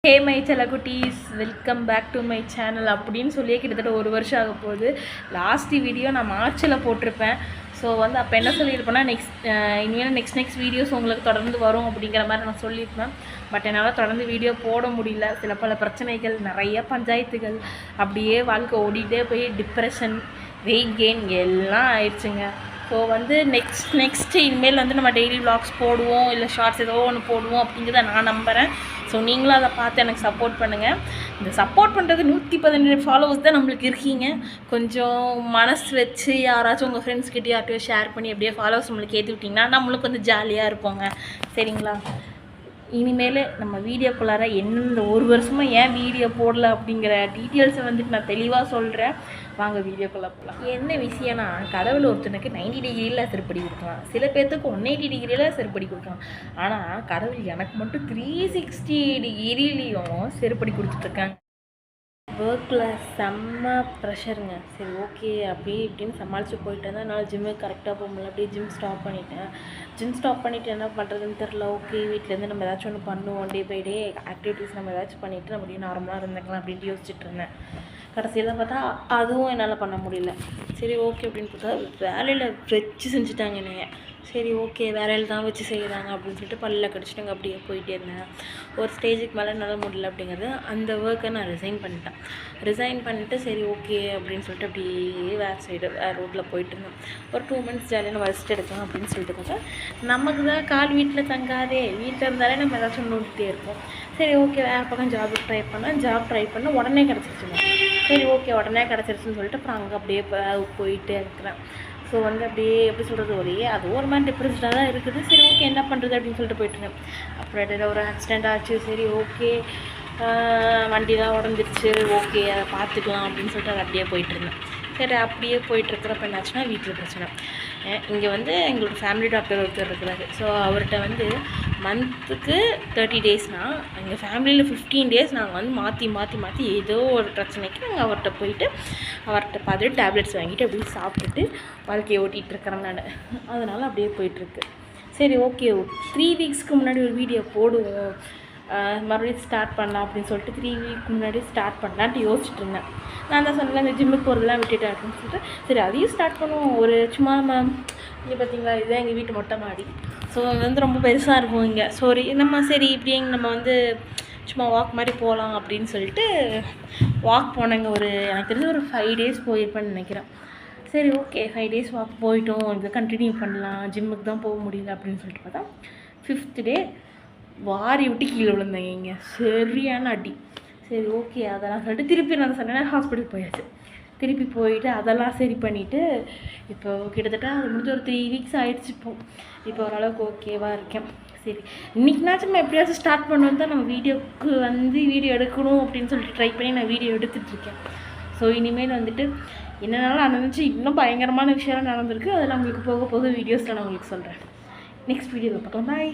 ஹே my செல்லக்குட்டீஸ், welcome back to my channel அப்படின்னு சொல்லியே கிட்டத்தட்ட ஒரு வருஷம் ஆக போகுது. லாஸ்ட் வீடியோ நான் மார்ச்சில் போட்டிருப்பேன். ஸோ அப்போ என்ன சொல்லியிருப்பேன்னா இனிமேல் நெக்ஸ்ட் வீடியோஸ் உங்களுக்கு தொடர்ந்து வரும் அப்படிங்கிற மாதிரி நான் சொல்லியிருப்பேன். பட் என்னால் தொடர்ந்து வீடியோ போட முடியல. சில பல பிரச்சனைகள், நிறைய பஞ்சாயத்துகள், அப்படியே வாழ்க்கை ஓடிட்டே போய் டிப்ரெஷன், வெயிட் கெயின் எல்லாம் ஆயிடுச்சுங்க. ஸோ நெக்ஸ்ட்டு இனிமேல் நம்ம டெய்லி விளாக்ஸ் போடுவோம், இல்லை ஷார்ட்ஸ் ஏதோ ஒன்று போடுவோம் அப்படிங்கிறத நான் நம்புகிறேன். ஸோ நீங்களும் அதை பார்த்து எனக்கு சப்போர்ட் பண்ணுங்கள். இந்த சப்போர்ட் பண்ணுறது 117 ஃபாலோவர்ஸ் தான் நம்மளுக்கு இருக்கீங்க. கொஞ்சம் மனசு வச்சு யாராச்சும் உங்கள் ஃப்ரெண்ட்ஸ்கிட்டே யார்ட்டையும் ஷேர் பண்ணி அப்படியே ஃபாலோவர்ஸ் நம்மளுக்கு ஏற்றி விட்டிங்கன்னா நம்மளுக்கு கொஞ்சம் ஜாலியாக இருப்போங்க. சரிங்களா? இனிமேல் நம்ம வீடியோக்குள்ளார என்னென்ன ஒரு வருஷமாக ஏன் வீடியோ போடல அப்படிங்கிற டீட்டெயில்ஸை நான் தெளிவாக சொல்கிறேன். வாங்க வீடியோக்குள்ளே போகலாம். என்ன விஷயம்னா, கடவுள் ஒருத்தனுக்கு 90 டிகிரியில் செருப்படி கொடுக்கலாம், சில பேர்த்துக்கு 180 டிகிரியில் செருப்படி கொடுக்கலாம். ஆனால் கடவுள் எனக்கு மட்டும் 360 டிகிரிலையும் செருப்படி கொடுத்துட்ருக்காங்க. ஒர்க்கில் செம்ம ப்ரெஷருங்க. சரி, ஓகே, அப்படி இப்படின்னு சமாளித்து போயிட்டு இருந்தால் என்னால் ஜிம்முக்கு கரெக்டாக போக முடியல. அப்படியே ஜிம் ஸ்டாப் பண்ணிவிட்டு என்ன பண்ணுறதுன்னு தெரில. ஓகே, வீட்டிலேருந்து நம்ம ஏதாச்சும் ஒன்று பண்ணுவோம், டே பை டே ஆக்டிவிட்டீஸ் நம்ம ஏதாச்சும் பண்ணிவிட்டு நம்ம அப்படியே நார்மலாக இருந்துக்கலாம் அப்படின்ட்டு யோசிச்சுட்டு இருந்தேன். கடைசியில் பார்த்தா அதுவும் என்னால் பண்ண முடியல. சரி, ஓகே அப்படின்னு பார்த்தா வேலையில் வச்சு செஞ்சுட்டாங்க என்னைய. சரி, ஓகே, வேலையில் தான் வச்சு செய்கிறாங்க அப்படின்னு சொல்லிட்டு பல்லில் கடிச்சிட்டு அங்கே அப்படியே போயிட்டே இருந்தேன். ஒரு ஸ்டேஜுக்கு மேலே என்னால் முடியல அப்படிங்கிறது அந்த ஒர்க்கை நான் ரிசைன் பண்ணிவிட்டு சரி, ஓகே அப்படின்னு சொல்லிட்டு அப்படியே வேறு ரோட்டில் போயிட்டு இருந்தேன். ஒரு 2 மந்த்ஸ் ஜாலியாக நம்ம ரெஸ்ட் எடுக்கலாம் அப்படின்னு சொல்லிட்டு பார்த்தா நமக்கு தான் கால் வீட்டில் தங்காதே. வீட்டில் இருந்தாலே நம்ம ஏதாச்சும் நோட்டிகிட்டே இருப்போம். சரி, ஓகே, வேறு பக்கம் ஜாப் ட்ரை பண்ண உடனே கிடச்சிருச்சுங்க. சரி, ஓகே, உடனே கிடச்சிருச்சுன்னு சொல்லிட்டு அப்புறம் அங்கே அப்படியே போயிட்டே இருக்கிறேன். ஸோ அப்படியே எப்படி சொல்கிறது, அது ஒரு மாதிரி டிப்ரெஸ்டாக தான் இருக்குது. சரி, ஓகே, என்ன பண்ணுறது அப்படின்னு சொல்லிட்டு போயிட்டுருந்தேன். அப்புறம் இடையில ஒரு ஆக்சிடெண்ட் ஆச்சு. சரி, ஓகே, வண்டிலாம் உடஞ்சிருச்சு, ஓகே, அதை பார்த்துக்கலாம் அப்படின்னு சொல்லிட்டு அதை அப்படியே போயிட்டுருந்தேன். சரி, அப்படியே போயிட்டுருக்கிறப்ப என்னாச்சுன்னா வீட்டில் பிரச்சனை. இங்கே எங்களோட ஃபேமிலி டாக்டர் ஒருத்தர் இருக்கிறாரு. ஸோ அவர்கிட்ட மந்த்துக்கு 30 டேஸ்னால் எங்கள் ஃபேமிலியில் 15 டேஸ் நாங்கள் மாற்றி ஏதோ ஒரு பிரச்சனைக்கு நாங்கள் அவர்கிட்ட பார்த்துட்டு டேப்லெட்ஸ் வாங்கிட்டு அப்படியே சாப்பிட்டுட்டு வாழ்க்கையை ஓட்டிகிட்ருக்கிறேன் நான். அதனால் அப்படியே போயிட்டுருக்கு. சரி, ஓகே, 3 வீக்ஸ்க்கு முன்னாடி ஒரு வீடியோ போடுவோம், மறுபடியும் ஸ்டார்ட் பண்ணலாம் அப்படின்னு சொல்லிட்டு 3 வீக் முன்னாடி ஸ்டார்ட் பண்ணலான்ட்டு யோசிச்சுட்டு இருந்தேன். நான் தான் சொன்னேன், இந்த ஜிம்முக்கு போகிறதெல்லாம் விட்டுட்டேன் அப்படின்னு சொல்லிட்டு சரி அதையும் ஸ்டார்ட் பண்ணுவோம். ஒரு சும்மா இங்கே பார்த்தீங்களா, இதுதான் எங்கள் வீட்டு மொட்டை மாடி. ஸோ ரொம்ப பெருசாக இருக்கும் இங்கே. சரி இப்படி நம்ம சும்மா வாக் மாதிரி போகலாம் அப்படின்னு சொல்லிட்டு வாக் போனேங்க. எனக்கு தெரிஞ்சு ஒரு 5 டேஸ் போயிருப்பேன்னு நினைக்கிறேன். சரி, ஓகே, 5 டேஸ் வாக் போயிட்டோம், இதை கண்டினியூ பண்ணலாம், ஜிம்முக்கு தான் போக முடியல அப்படின்னு சொல்லிட்டு பார்த்தா 5th டே வாரி விட்டு கீழே விழுந்தேங்க. இங்கே சரியான அடி. சரி, ஓகே, அதெல்லாம் சொல்லிட்டு திருப்பி நான் சொன்னேன்னா ஹாஸ்பிட்டல் போயாச்சு. திருப்பி போயிட்டு அதெல்லாம் சரி பண்ணிவிட்டு இப்போ கிட்டத்தட்ட அது முடிஞ்ச ஒரு 3 வீக்ஸ் ஆகிடுச்சு. இப்போ ஓரளவுக்கு ஓகேவாக இருக்கேன். சரி, இன்றைக்கினாச்சும் நம்ம எப்படியாச்சும் ஸ்டார்ட் பண்ணுவோம் தான் நம்ம வீடியோக்கு வீடியோ எடுக்கணும் அப்படின்னு சொல்லிட்டு ட்ரை பண்ணி நான் வீடியோ எடுத்துகிட்ருக்கேன். ஸோ இனிமேல் என்னென்னாலும் நடந்துச்சு, இன்னும் பயங்கரமான விஷயம்லாம் நடந்திருக்கு. அதெல்லாம் உங்களுக்கு போக வீடியோஸில் நான் உங்களுக்கு சொல்கிறேன். நெக்ஸ்ட் வீடியோவில் பார்க்கலாம். பாய்.